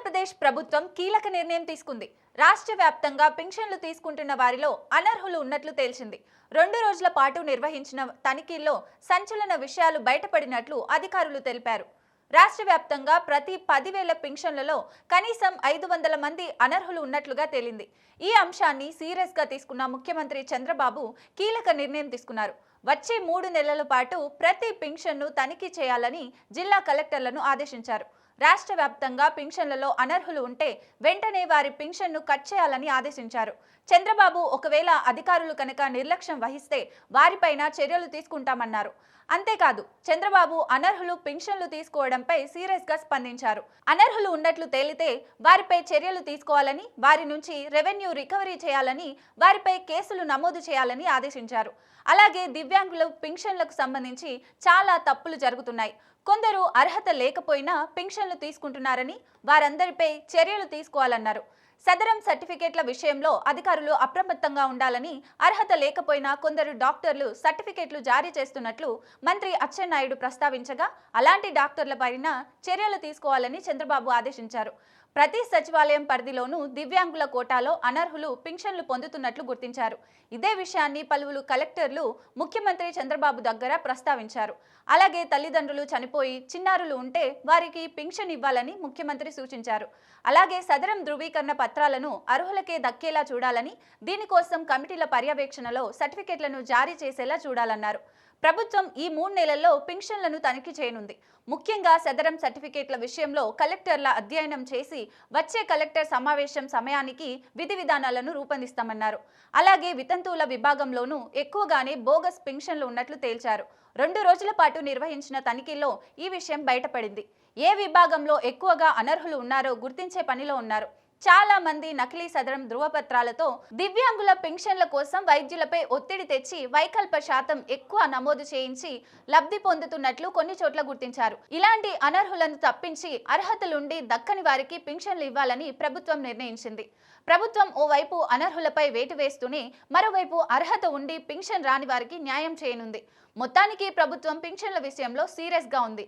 ఆంధ్రప్రదేశ్ ప్రభుత్వం కీలక నిర్ణయం తీసుకుంది. రాష్ట్ర వ్యాప్తంగా పింఛన్లు తీసుకుంటున్న వారిలో అనర్హులు ఉన్నట్లు తేల్చింది. 2 రోజుల పాటు నిర్వహించిన తనిఖీల్లో సంచలన విషయాలు బయటపడినట్లు అధికారులు తెలిపారు. రాష్ట్ర వ్యాప్తంగా ప్రతి 10,000 పింఛన్లలో కనీసం 500 మంది అనర్హులు ఉన్నట్లుగా తేలింది. ఈ అంశాన్ని సీరియస్ గా తీసుకున్న ముఖ్యమంత్రి చంద్రబాబు కీలక నిర్ణయం తీసుకున్నారు. వచ్చే 3 నెలల పాటు ప్రతి పింఛన్ను తనిఖీ చేయాలని జిల్లా కలెక్టర్లను ఆదేశించారు. రాష్ట్ర వ్యాప్తంగా పింఛన్లలో అనర్హులు ఉంటే వెంటనే వారి పింఛన్ను కట్ చేయాలని ఆదేశించారు. చంద్రబాబు ఒకవేళ అధికారులు కనుక నిర్లక్ష్యం వహిస్తే వారిపైన చర్యలు తీసుకుంటామన్నారు. అంతేకాదు చంద్రబాబు అనర్హులు పింఛన్లు తీసుకోవడంపై సీరియస్ గా స్పందించారు. అనర్హులు ఉన్నట్లు తేలితే వారిపై చర్యలు తీసుకోవాలని, వారి నుంచి రెవెన్యూ రికవరీ చేయాలని, వారిపై కేసులు నమోదు చేయాలని ఆదేశించారు. అలాగే దివ్యాంగుల పింఛన్లకు సంబంధించి చాలా తప్పులు జరుగుతున్నాయి. కొందరు అర్హత లేకపోయినా పింఛన్లు తీసుకుంటున్నారని, వారందరిపై చర్యలు తీసుకోవాలన్నారు. సదరం సర్టిఫికేట్ల విషయంలో అధికారులు అప్రమత్తంగా ఉండాలని, అర్హత లేకపోయినా కొందరు డాక్టర్లు సర్టిఫికేట్లు జారీ చేస్తున్నట్లు మంత్రి అచ్చెన్నాయుడు ప్రస్తావించగా, అలాంటి డాక్టర్లపైన చర్యలు తీసుకోవాలని చంద్రబాబు ఆదేశించారు. ప్రతి సచివాలయం పరిధిలోనూ దివ్యాంగుల కోటాలో అనర్హులు పింఛన్లు పొందుతున్నట్లు గుర్తించారు. ఇదే విషయాన్ని పలువురు కలెక్టర్లు ముఖ్యమంత్రి చంద్రబాబు దగ్గర ప్రస్తావించారు. అలాగే తల్లిదండ్రులు చనిపోయి చిన్నారులు ఉంటే వారికి పింఛన్ ఇవ్వాలని ముఖ్యమంత్రి సూచించారు. అలాగే సదరం ధృవీకరణ పత్రాలను అర్హులకే దక్కేలా చూడాలని, దీనికోసం కమిటీల పర్యవేక్షణలో సర్టిఫికెట్లను జారీ చేసేలా చూడాలన్నారు. ప్రభుత్వం ఈ 3 నెలల్లో పింఛన్లను తనిఖీ చేయనుంది. ముఖ్యంగా సదరం సర్టిఫికేట్ల విషయంలో కలెక్టర్ల అధ్యయనం చేసి వచ్చే కలెక్టర్ సమావేశం సమయానికి విధి విధానాలను రూపొందిస్తామన్నారు. అలాగే వితంతువుల విభాగంలోనూ ఎక్కువగానే బోగస్ పింఛన్లు ఉన్నట్లు తేల్చారు. 2 రోజుల పాటు నిర్వహించిన తనిఖీల్లో ఈ విషయం బయటపడింది. ఏ విభాగంలో ఎక్కువగా అనర్హులు ఉన్నారో గుర్తించే పనిలో ఉన్నారు. చాలా మంది నకిలీ సదరం ధృవపత్రాలతో దివ్యాంగుల పెన్షన్ల కోసం వైద్యులపై ఒత్తిడి తెచ్చి వైకల్ప శాతం ఎక్కువ నమోదు చేయించి లబ్ధి పొందుతున్నట్లు కొన్ని చోట్ల గుర్తించారు. ఇలాంటి అనర్హులను తప్పించి అర్హతలుండి దక్కని వారికి పెన్షన్లు ఇవ్వాలని ప్రభుత్వం నిర్ణయించింది. ప్రభుత్వం ఓవైపు అనర్హులపై వేటు వేస్తూనే మరోవైపు అర్హత ఉండి పెన్షన్ రాని వారికి న్యాయం చేయనుంది. మొత్తానికి ప్రభుత్వం పెన్షన్ల విషయంలో సీరియస్ గా ఉంది.